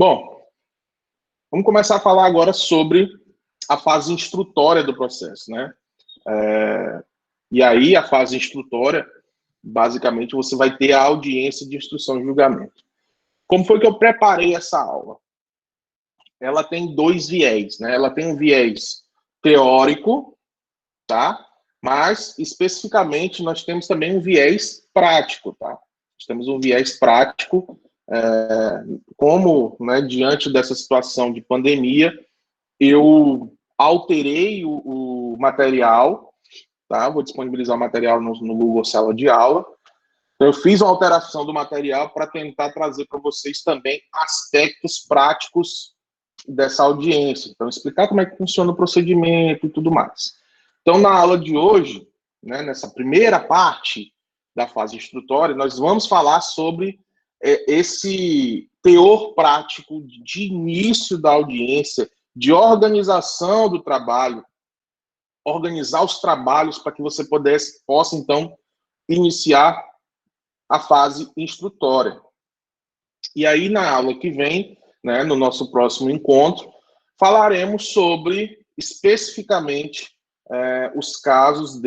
Bom, vamos começar a falar agora sobre a fase instrutória do processo, né? E aí, a fase instrutória, basicamente, você vai ter a audiência de instrução e julgamento. Como foi que eu preparei essa aula? Ela tem dois viés, né? Ela tem um viés teórico, tá? Mas, especificamente, nós temos também um viés prático, tá? Nós temos um viés prático, como, né, diante dessa situação de pandemia, eu alterei o material, tá? Vou disponibilizar o material no Google Sala de Aula. Eu fiz uma alteração do material para tentar trazer para vocês também aspectos práticos dessa audiência. Então, explicar como é que funciona o procedimento e tudo mais. Então, na aula de hoje, né, nessa primeira parte da fase instrutória, nós vamos falar sobre esse teor prático de início da audiência, de organização do trabalho, organizar os trabalhos para que você possa, então, iniciar a fase instrutória. E aí, na aula que vem, né, no nosso próximo encontro, falaremos sobre, especificamente, os casos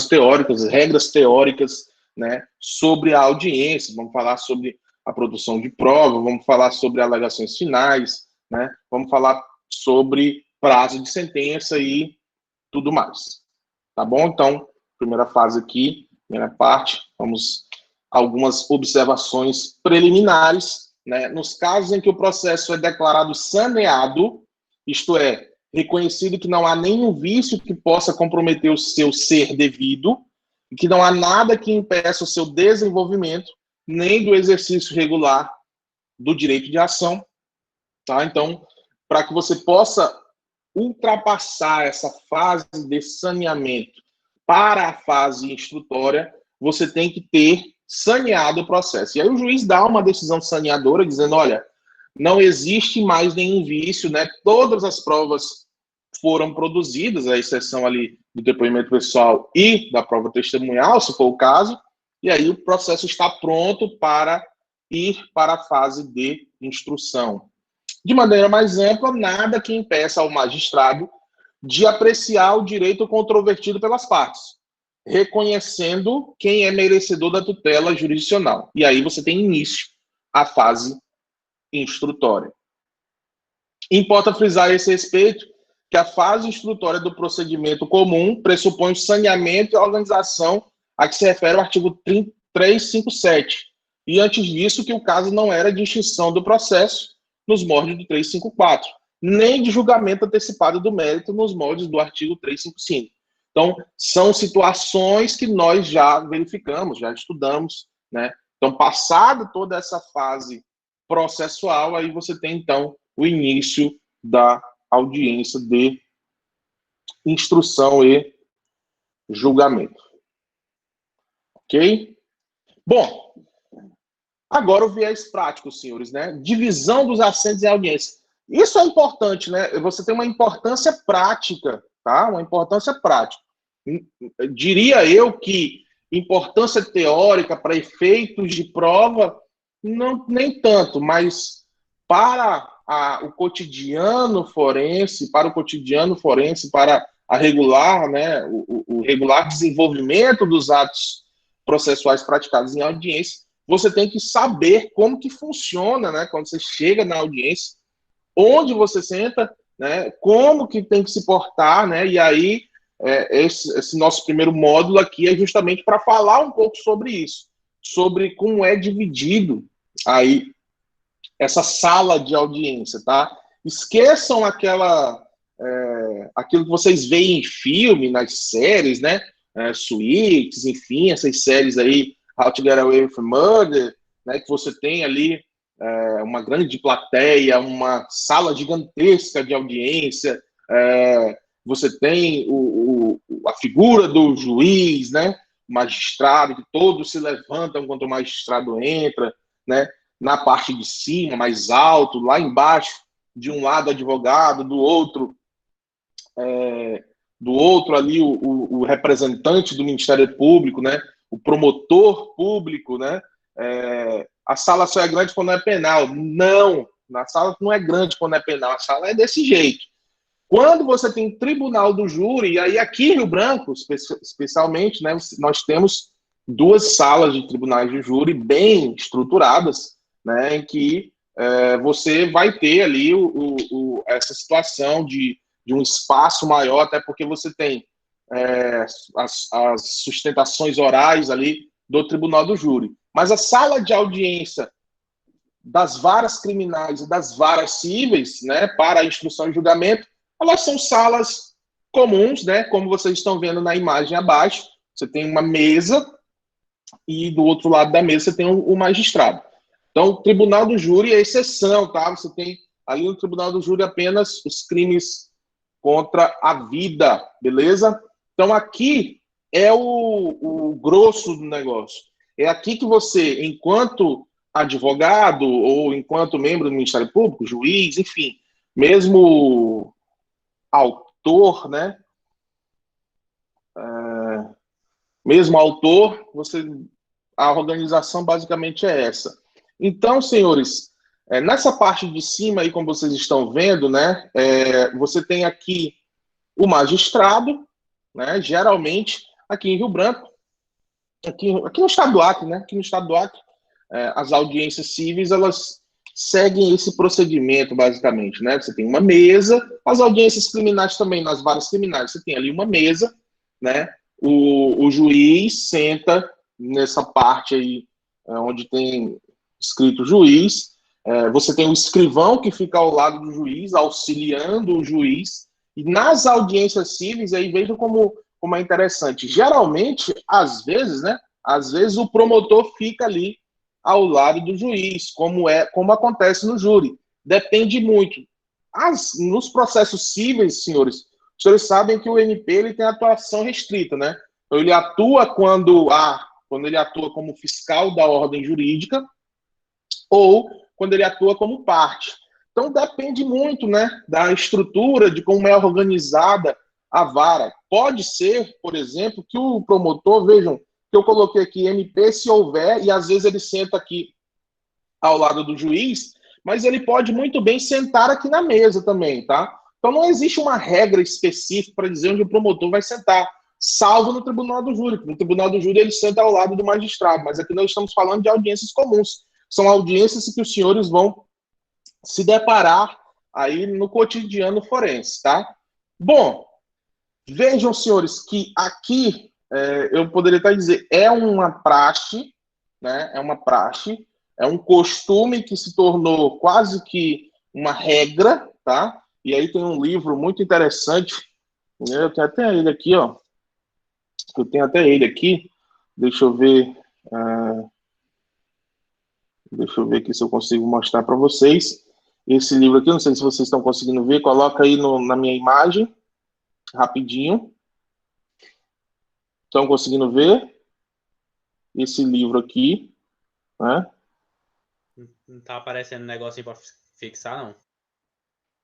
teóricos, as regras teóricas, né, sobre a audiência. Vamos falar sobre a produção de prova, vamos falar sobre alegações finais, né, vamos falar sobre prazo de sentença e tudo mais. Tá bom? Então, primeira fase aqui, primeira parte, vamos a algumas observações preliminares, né? Nos casos em que o processo é declarado saneado, isto é, reconhecido que não há nenhum vício que possa comprometer o seu ser devido, e que não há nada que impeça o seu desenvolvimento, nem do exercício regular do direito de ação, tá? Então, para que você possa ultrapassar essa fase de saneamento para a fase instrutória, você tem que ter saneado o processo. E aí o juiz dá uma decisão saneadora, dizendo, olha, não existe mais nenhum vício, né? Todas as provas foram produzidas, a exceção ali do depoimento pessoal e da prova testemunhal, se for o caso, e aí o processo está pronto para ir para a fase de instrução. De maneira mais ampla, nada que impeça ao magistrado de apreciar o direito controvertido pelas partes, reconhecendo quem é merecedor da tutela jurisdicional. E aí você tem início a fase instrutória. Importa frisar a esse respeito que a fase instrutória do procedimento comum pressupõe o saneamento e a organização a que se refere o artigo 357. E antes disso, que o caso não era de extinção do processo nos moldes do 354, nem de julgamento antecipado do mérito nos moldes do artigo 355. Então, são situações que nós já verificamos, já estudamos, né? Então, passado toda essa fase processual, aí você tem, então, o início da audiência de instrução e julgamento. Ok? Bom, agora o viés prático, senhores, né? Divisão dos assentos em audiência. Isso é importante, né? Você tem uma importância prática, tá? Uma importância prática. Diria eu que importância teórica para efeitos de prova, não, nem tanto, mas para o cotidiano forense, para a regular, né? O regular desenvolvimento dos atos processuais praticados em audiência, você tem que saber como que funciona, né? Quando você chega na audiência, onde você senta, né? Como que tem que se portar, né? E aí, esse nosso primeiro módulo aqui é justamente para falar um pouco sobre isso, sobre como é dividido aí essa sala de audiência, tá? Esqueçam aquilo que vocês veem em filme, nas séries, né? Suits, enfim, essas séries aí, How to Get Away with Murder, né? Que você tem ali uma grande plateia, uma sala gigantesca de audiência, você tem a figura do juiz, né? O magistrado, que todos se levantam quando o magistrado entra, né? Na parte de cima, mais alto, lá embaixo, de um lado advogado, do outro ali o representante do Ministério Público, né? O promotor público, né? a sala só é grande quando é penal. Não, a sala não é grande quando é penal, a sala é desse jeito. Quando você tem tribunal do júri, e aí aqui em Rio Branco, especialmente, né, nós temos 2 salas de tribunais de júri bem estruturadas, né, em que você vai ter ali essa situação de um espaço maior, até porque você tem as sustentações orais ali do tribunal do júri. Mas a sala de audiência das varas criminais e das varas cíveis, né, para a instrução e julgamento, elas são salas comuns, né, como vocês estão vendo na imagem abaixo. Você tem uma mesa e do outro lado da mesa você tem o magistrado. Então, o tribunal do júri é exceção, tá? Você tem ali no tribunal do júri apenas os crimes contra a vida, beleza? Então, aqui é o grosso do negócio. É aqui que você, enquanto advogado ou enquanto membro do Ministério Público, juiz, enfim, mesmo autor, né? Mesmo autor, a organização basicamente é essa. Então, senhores, nessa parte de cima aí, como vocês estão vendo, né? Você tem aqui o magistrado, né? Geralmente aqui em Rio Branco, aqui no estado do Acre, né? Aqui no estado do Acre, as audiências cíveis, elas seguem esse procedimento, basicamente, né? Você tem uma mesa, as audiências criminais também, nas varas criminais, você tem ali uma mesa, né? O juiz senta nessa parte aí, onde tem escrito juiz, você tem o escrivão que fica ao lado do juiz, auxiliando o juiz, e nas audiências cíveis, aí vejam como é interessante. Geralmente, às vezes, né? Às vezes o promotor fica ali ao lado do juiz, como acontece no júri. Depende muito. Nos processos cíveis, senhores, os senhores sabem que o MP ele tem atuação restrita, né? Então, ele atua quando ele atua como fiscal da ordem jurídica ou quando ele atua como parte. Então, depende muito, né, da estrutura, de como é organizada a vara. Pode ser, por exemplo, que o promotor, vejam, que eu coloquei aqui MP se houver, e às vezes ele senta aqui ao lado do juiz, mas ele pode muito bem sentar aqui na mesa também, tá? Então não existe uma regra específica para dizer onde o promotor vai sentar, salvo no tribunal do júri. No tribunal do júri ele senta ao lado do magistrado, mas aqui nós estamos falando de audiências comuns. São audiências que os senhores vão se deparar aí no cotidiano forense, tá? Bom, vejam, senhores, que aqui eu poderia até dizer, é uma praxe, né? É uma praxe, é um costume que se tornou quase que uma regra, tá? E aí tem um livro muito interessante, né? Eu tenho até ele aqui, ó. Eu tenho até ele aqui. Deixa eu ver. Deixa eu ver aqui se eu consigo mostrar para vocês. Esse livro aqui, não sei se vocês estão conseguindo ver, coloca aí na minha imagem, rapidinho. Estão conseguindo ver esse livro aqui, né? Não tá aparecendo negócio aí para fixar, não.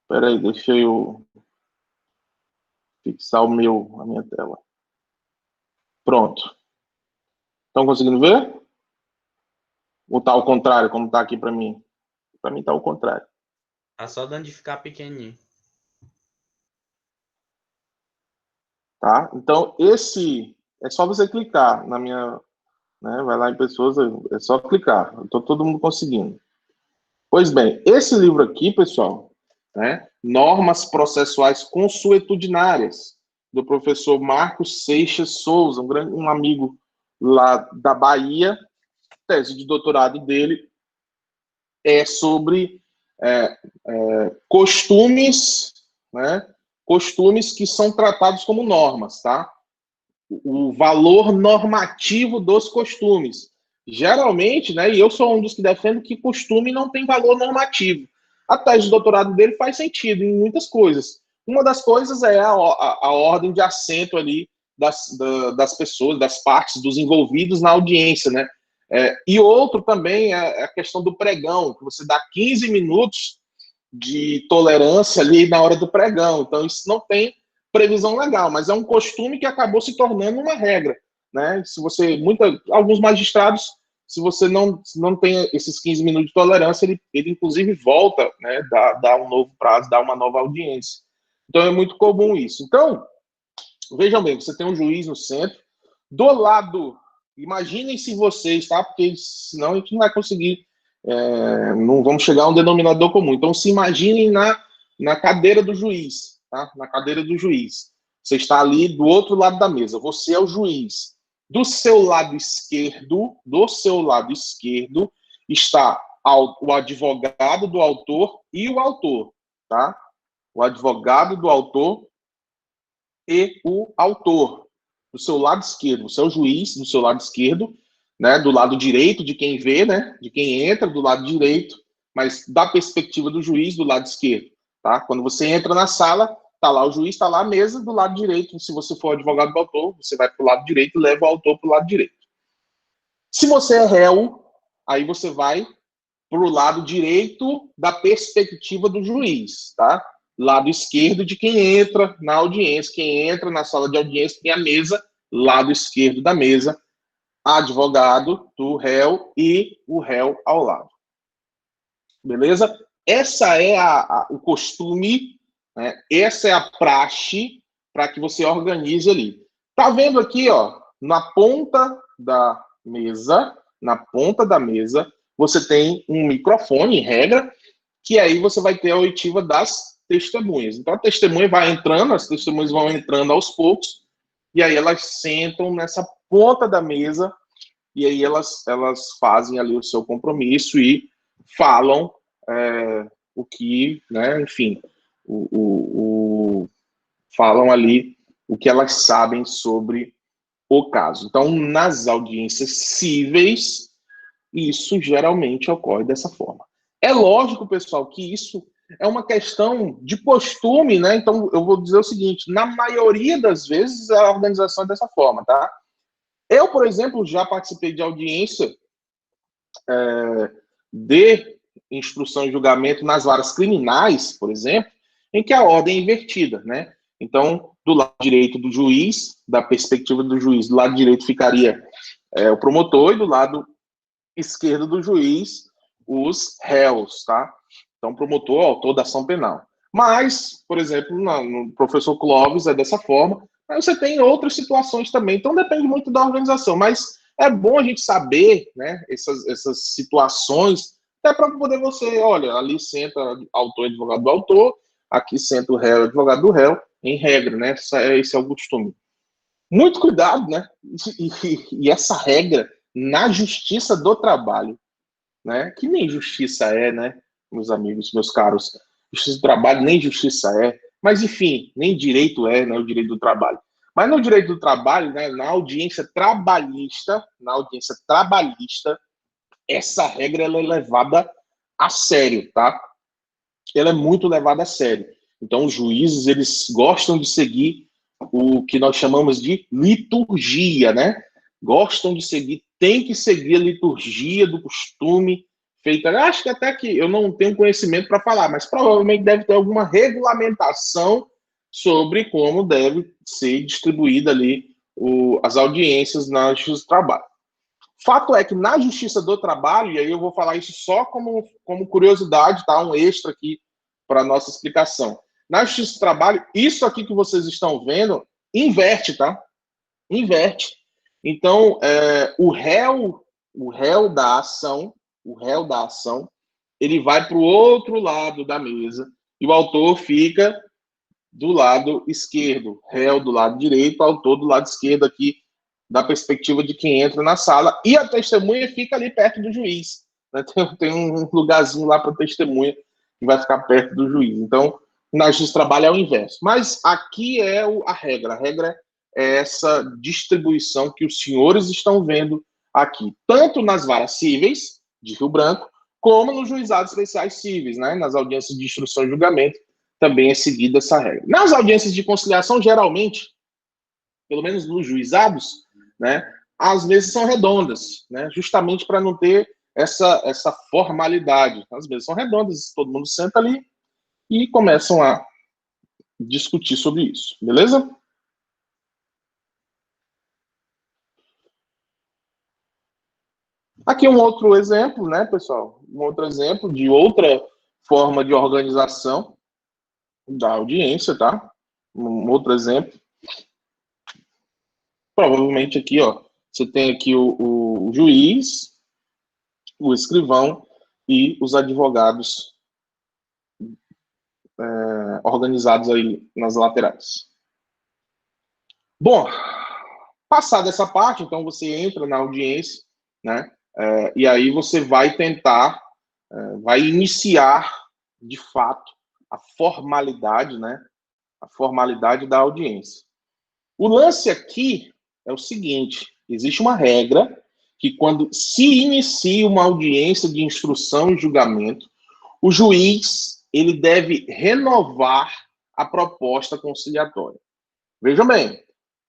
Espera aí, deixa eu fixar a minha tela. Pronto. Estão conseguindo ver? Ou tá ao contrário, como tá aqui para mim? Para mim tá ao contrário. Tá só dando de ficar pequenininho. Tá? Então, esse é só você clicar na minha, né? Vai lá em pessoas, é só clicar. Tô todo mundo conseguindo. Pois bem, esse livro aqui, pessoal, né? Normas processuais consuetudinárias, do professor Marcos Seixas Souza, um amigo lá da Bahia. Tese de doutorado dele é sobre costumes, né? Costumes que são tratados como normas, tá? O valor normativo dos costumes. Geralmente, né, e eu sou um dos que defendo que costume não tem valor normativo. A tese de doutorado dele faz sentido em muitas coisas. Uma das coisas é a ordem de assento ali das pessoas, das partes, dos envolvidos na audiência, né? E outro também é a questão do pregão, que você dá 15 minutos de tolerância ali na hora do pregão. Então, isso não tem previsão legal, mas é um costume que acabou se tornando uma regra, né? Se você alguns magistrados se você não tem esses 15 minutos de tolerância, ele inclusive volta, né, dá um novo prazo, dá uma nova audiência. Então, é muito comum isso. Então, vejam bem, você tem um juiz no centro, do lado, imaginem se vocês, tá? Porque senão a gente não vai conseguir, não vamos chegar a um denominador comum. Então, se imaginem na cadeira do juiz, tá? Na cadeira do juiz. Você está ali do outro lado da mesa, você é o juiz. Do seu lado esquerdo, está o advogado do autor e o autor, tá? O advogado do autor e o autor. Do seu lado esquerdo, você é o juiz do seu lado esquerdo, né? Do lado direito de quem vê, né? De quem entra, do lado direito, mas da perspectiva do juiz do lado esquerdo, tá? Quando você entra na sala, tá lá o juiz, tá lá a mesa do lado direito. Se você for advogado do autor, você vai para o lado direito e leva o autor para o lado direito. Se você é réu, aí você vai para o lado direito da perspectiva do juiz, tá? Lado esquerdo de quem entra na audiência, quem entra na sala de audiência, tem a mesa, lado esquerdo da mesa, advogado do réu e o réu ao lado. Beleza? Essa é o costume, né? Essa é a praxe para que você organize ali. Tá vendo aqui, ó, na ponta da mesa, você tem um microfone, em regra, que aí você vai ter a oitiva das testemunhas. Então, a testemunha vai entrando, as testemunhas vão entrando aos poucos, e aí elas sentam nessa ponta da mesa, e aí elas fazem ali o seu compromisso e falam o que, né, enfim, falam ali o que elas sabem sobre o caso. Então, nas audiências cíveis, isso geralmente ocorre dessa forma. É lógico, pessoal, que isso é uma questão de costume, né? Então, eu vou dizer o seguinte, na maioria das vezes a organização é dessa forma, tá? Eu, por exemplo, já participei de audiência de instrução e julgamento nas varas criminais, por exemplo, em que a ordem é invertida, né? Então, do lado direito do juiz, da perspectiva do juiz, do lado direito ficaria o promotor e do lado esquerdo do juiz, os réus, tá? Então, promotor, autor da ação penal. Mas, por exemplo, no professor Clóvis é dessa forma, mas você tem outras situações também. Então, depende muito da organização. Mas é bom a gente saber, né, essas situações, até para poder você, olha, ali senta autor e advogado do autor, aqui senta o réu e advogado do réu, em regra, né? Esse é o costume. Muito cuidado, né? E essa regra na justiça do trabalho, né? Que nem justiça é, né? Meus amigos, meus caros. Justiça do trabalho nem justiça é. Mas, enfim, nem direito é, né? O direito do trabalho. Mas no direito do trabalho, né, na audiência trabalhista, essa regra ela é levada a sério, tá? Ela é muito levada a sério. Então, os juízes, eles gostam de seguir o que nós chamamos de liturgia, né? Gostam de seguir, tem que seguir a liturgia do costume feita. Acho que até que eu não tenho conhecimento para falar, mas provavelmente deve ter alguma regulamentação sobre como deve ser distribuída ali as audiências na Justiça do Trabalho. Fato é que na Justiça do Trabalho, e aí eu vou falar isso só como curiosidade, tá? Um extra aqui para a nossa explicação. Na Justiça do Trabalho, isso aqui que vocês estão vendo, inverte, tá? Inverte. Então, o réu da ação, ele vai para o outro lado da mesa e o autor fica do lado esquerdo, réu do lado direito, autor do lado esquerdo aqui, da perspectiva de quem entra na sala, e a testemunha fica ali perto do juiz. Né? Tem um lugarzinho lá para a testemunha que vai ficar perto do juiz. Então, na justiça do trabalho é o inverso. Mas aqui é a regra. A regra é essa distribuição que os senhores estão vendo aqui, tanto nas varas cíveis de Rio Branco, como nos juizados especiais cíveis, né? Nas audiências de instrução e julgamento, também é seguida essa regra. Nas audiências de conciliação, geralmente, pelo menos nos juizados, né, as mesas são redondas, né, justamente para não ter essa formalidade. As mesas são redondas, todo mundo senta ali e começam a discutir sobre isso, beleza? Aqui um outro exemplo, né, pessoal? Um outro exemplo de outra forma de organização da audiência, tá? Um outro exemplo. Provavelmente aqui, ó, você tem aqui o juiz, o escrivão e os advogados organizados aí nas laterais. Bom, passada essa parte, então você entra na audiência, né? E aí você vai tentar, vai iniciar, de fato, a formalidade, né? A formalidade da audiência. O lance aqui é o seguinte: existe uma regra que quando se inicia uma audiência de instrução e julgamento, o juiz ele deve renovar a proposta conciliatória. Vejam bem,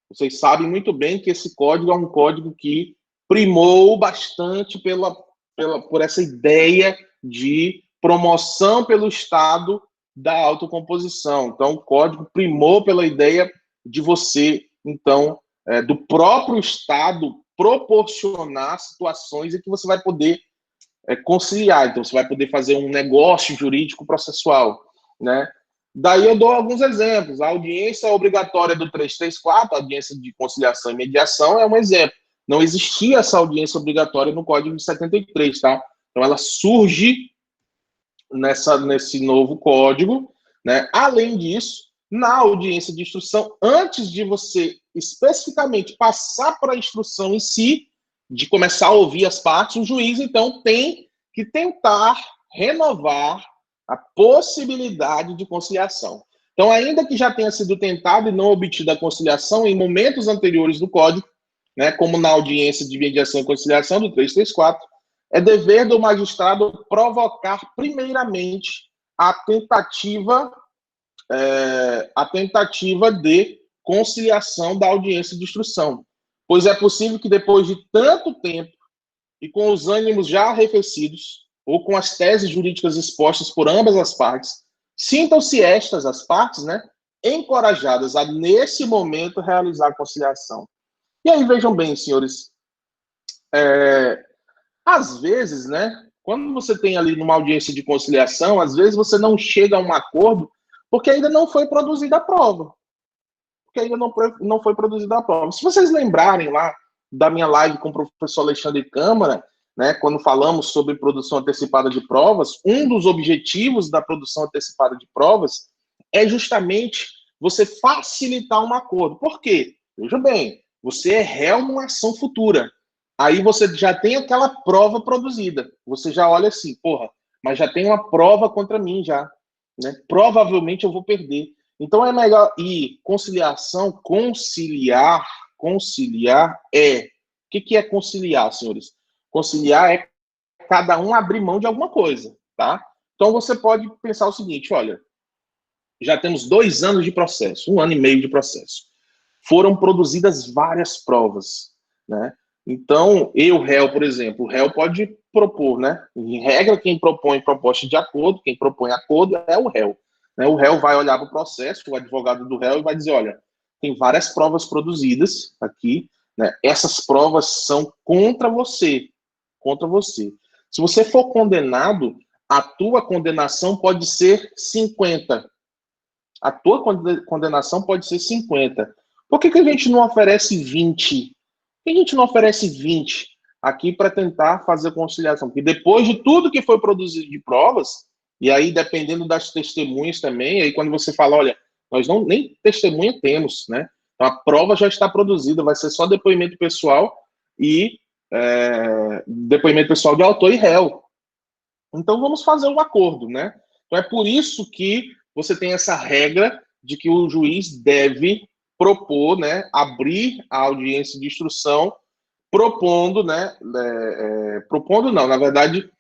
vocês sabem muito bem que esse código é um código que primou bastante por essa ideia de promoção pelo Estado da autocomposição. Então, o código primou pela ideia de você, então, do próprio Estado proporcionar situações em que você vai poder conciliar. Então, você vai poder fazer um negócio jurídico processual, né? Daí eu dou alguns exemplos. A audiência obrigatória do 334, a audiência de conciliação e mediação, é um exemplo. Não existia essa audiência obrigatória no Código de 73, tá? Então ela surge nesse novo código, né? Além disso, na audiência de instrução, antes de você especificamente passar para a instrução em si, de começar a ouvir as partes, o juiz, então, tem que tentar renovar a possibilidade de conciliação. Então, ainda que já tenha sido tentado e não obtida a conciliação em momentos anteriores do Código, né, como na audiência de mediação e conciliação do 334, é dever do magistrado provocar primeiramente a tentativa de conciliação da audiência de instrução, pois é possível que depois de tanto tempo e com os ânimos já arrefecidos, ou com as teses jurídicas expostas por ambas as partes, sintam-se estas, as partes, né, encorajadas a, nesse momento, realizar a conciliação. E aí, vejam bem, senhores, às vezes, né, quando você tem ali numa audiência de conciliação, às vezes você não chega a um acordo porque ainda não foi produzida a prova. Porque ainda não foi produzida a prova. Se vocês lembrarem lá da minha live com o professor Alexandre Câmara, né, quando falamos sobre produção antecipada de provas, um dos objetivos da produção antecipada de provas é justamente você facilitar um acordo. Por quê? Veja bem, você é réu numa ação futura. Aí você já tem aquela prova produzida. Você já olha assim, porra, mas já tem uma prova contra mim já, né? Provavelmente eu vou perder. Então é melhor ir conciliação, conciliar é... O que é conciliar, senhores? Conciliar é cada um abrir mão de alguma coisa, tá? Então você pode pensar o seguinte, olha, já temos 2 anos de processo, 1 ano e meio de processo. Foram produzidas várias provas, né? Então, réu, por exemplo, o réu pode propor, né? Em regra, quem propõe proposta de acordo, quem propõe acordo é o réu. Né? O réu vai olhar para o processo, o advogado do réu, e vai dizer, olha, tem várias provas produzidas aqui, né? Essas provas são contra você. Contra você. Se você for condenado, a tua condenação pode ser 50. A tua condenação pode ser 50. Por que a gente não oferece 20? Por que a gente não oferece 20 aqui para tentar fazer conciliação? Porque depois de tudo que foi produzido de provas, e aí dependendo das testemunhas também, aí quando você fala, olha, nós nem testemunha temos, né? Então a prova já está produzida, vai ser só depoimento pessoal e depoimento pessoal de autor e réu. Então vamos fazer um acordo, né? Então é por isso que você tem essa regra de que o juiz deve propor, né, abrir a audiência de instrução, propondo, né, propondo não, na verdade,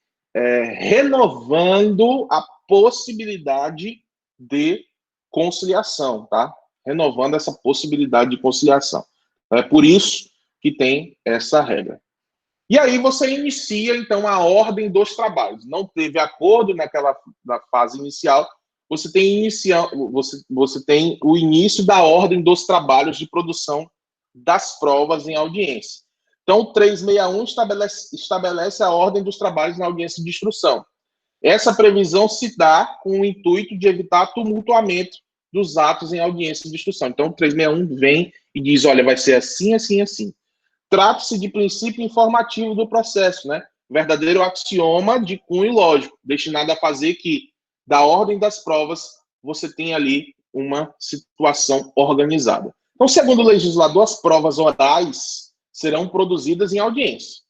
renovando a possibilidade de conciliação, tá? Renovando essa possibilidade de conciliação. É por isso que tem essa regra. E aí você inicia, então, a ordem dos trabalhos. Não teve acordo na fase inicial, você tem o início da ordem dos trabalhos de produção das provas em audiência. Então, o 361 estabelece a ordem dos trabalhos na audiência de instrução. Essa previsão se dá com o intuito de evitar tumultuamento dos atos em audiência de instrução. Então, o 361 vem e diz, olha, vai ser assim, assim, assim. Trata-se de princípio informativo do processo, né? Verdadeiro axioma de cunho lógico, destinado a fazer que, da ordem das provas, você tenha ali uma situação organizada. Então, segundo o legislador, as provas orais serão produzidas em audiência,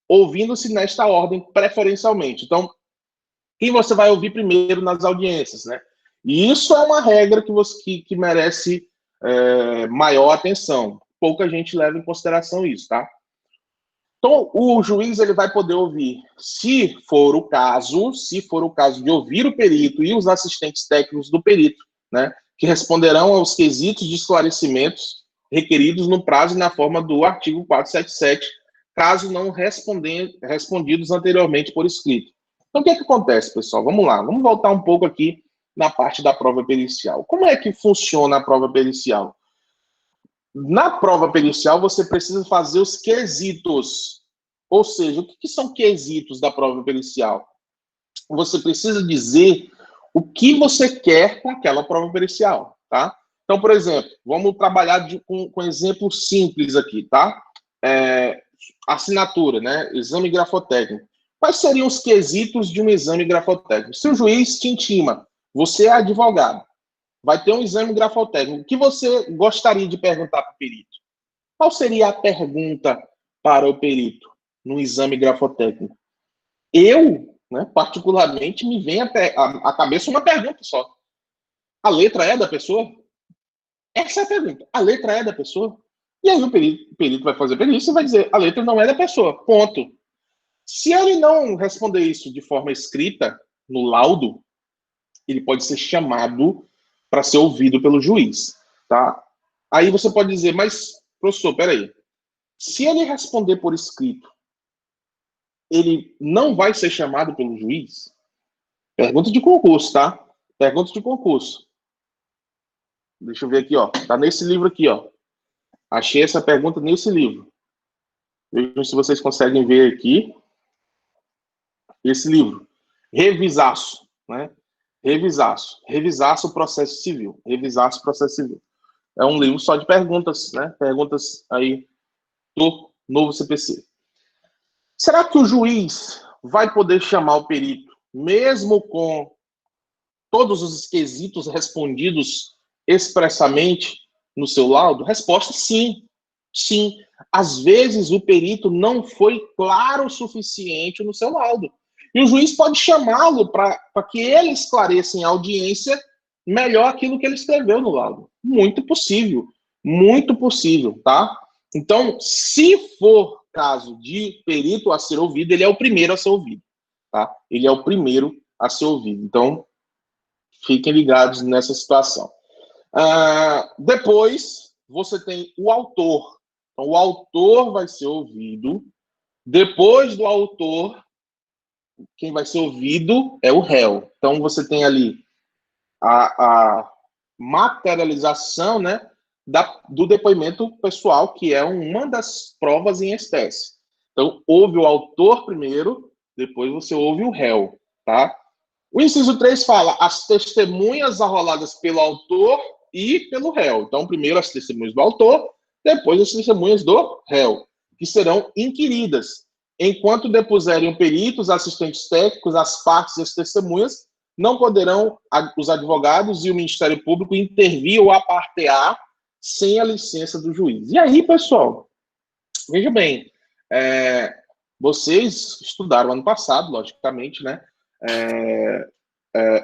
ouvindo-se nesta ordem preferencialmente. Então, quem você vai ouvir primeiro nas audiências, né? E isso é uma regra que merece maior atenção. Pouca gente leva em consideração isso, tá? Então, o juiz ele vai poder ouvir, se for o caso de ouvir o perito e os assistentes técnicos do perito, né, que responderão aos quesitos de esclarecimentos requeridos no prazo e na forma do artigo 477, caso não respondidos anteriormente por escrito. Então, o que acontece, pessoal? Vamos lá, vamos voltar um pouco aqui na parte da prova pericial. Como é que funciona a prova pericial? Na prova pericial, você precisa fazer os quesitos. Ou seja, o que são quesitos da prova pericial? Você precisa dizer o que você quer com aquela prova pericial, tá? Então, por exemplo, vamos trabalhar com exemplo simples aqui, tá? Assinatura, né? Exame grafotécnico. Quais seriam os quesitos de um exame grafotécnico? Se o juiz te intima, você é advogado, vai ter um exame grafotécnico. O que você gostaria de perguntar para o perito? Qual seria a pergunta para o perito no exame grafotécnico? Eu, né, particularmente, me vem à cabeça uma pergunta só. A letra é da pessoa? Essa é a pergunta. A letra é da pessoa? E aí o perito vai fazer perícia e vai dizer, a letra não é da pessoa. Ponto. Se ele não responder isso de forma escrita, no laudo, ele pode ser chamado para ser ouvido pelo juiz, tá? Aí você pode dizer, mas, professor, peraí, se ele responder por escrito, ele não vai ser chamado pelo juiz? Pergunta de concurso, tá? Pergunta de concurso. Deixa eu ver aqui, ó. Tá nesse livro aqui, ó. Achei essa pergunta nesse livro. Vejam se vocês conseguem ver aqui. Esse livro. Revisaço, né? Revisaço. Revisaço o processo civil. Revisaço o processo civil. É um livro só de perguntas, né? Perguntas aí do novo CPC. Será que o juiz vai poder chamar o perito, mesmo com todos os quesitos respondidos expressamente no seu laudo? Resposta, sim. Sim. Às vezes o perito não foi claro o suficiente no seu laudo. E o juiz pode chamá-lo para que ele esclareça em audiência melhor aquilo que ele escreveu no laudo. Muito possível, tá? Então, se for caso de perito a ser ouvido, ele é o primeiro a ser ouvido, tá? Ele é o primeiro a ser ouvido. Então, fiquem ligados nessa situação. Depois, você tem o autor. Então, o autor vai ser ouvido. Depois do autor, quem vai ser ouvido é o réu. Então, você tem ali a materialização, né, do depoimento pessoal, que é uma das provas em espécie. Então, ouve o autor primeiro, depois você ouve o réu, tá? O inciso 3 fala as testemunhas arroladas pelo autor e pelo réu. Então, primeiro as testemunhas do autor, depois as testemunhas do réu, que serão inquiridas. Enquanto depuserem o perito, os assistentes técnicos, as partes e as testemunhas, não poderão os advogados e o Ministério Público intervir ou apartear sem a licença do juiz. E aí, pessoal, veja bem, vocês estudaram ano passado, logicamente, né?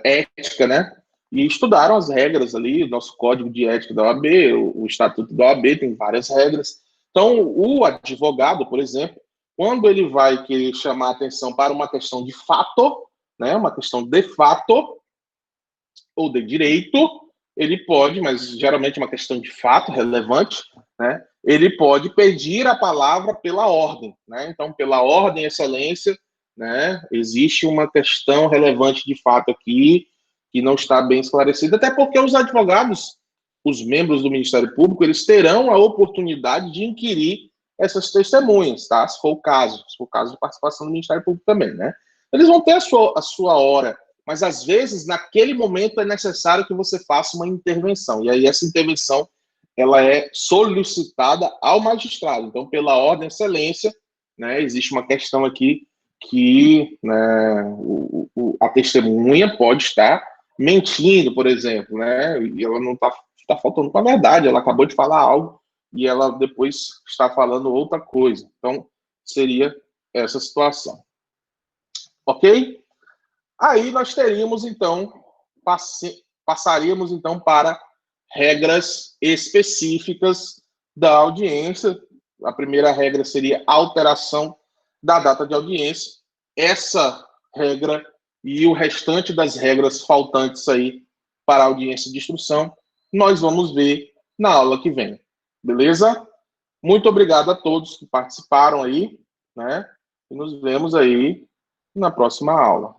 Ética, né? E estudaram as regras ali, nosso código de ética da OAB, o estatuto da OAB tem várias regras. Então, o advogado, por exemplo, quando ele vai querer chamar a atenção para uma questão de fato, né, uma questão de fato ou de direito, ele pode, mas geralmente é uma questão de fato relevante, né, ele pode pedir a palavra pela ordem, né? Então, pela ordem, excelência, né, existe uma questão relevante de fato aqui que não está bem esclarecida, até porque os advogados, os membros do Ministério Público, eles terão a oportunidade de inquirir essas testemunhas, tá? Se for o caso de participação do Ministério Público também, né? Eles vão ter a sua hora, mas às vezes, naquele momento, é necessário que você faça uma intervenção, e aí essa intervenção, ela é solicitada ao magistrado. Então, pela ordem de excelência, né, existe uma questão aqui que, né, a testemunha pode estar mentindo, por exemplo, né, e ela não está faltando com a verdade, ela acabou de falar algo e ela depois está falando outra coisa. Então, seria essa situação. Ok? Aí nós teríamos, então, passaríamos, então, para regras específicas da audiência. A primeira regra seria alteração da data de audiência. Essa regra e o restante das regras faltantes aí para a audiência de instrução, nós vamos ver na aula que vem. Beleza? Muito obrigado a todos que participaram aí, né? E nos vemos aí na próxima aula.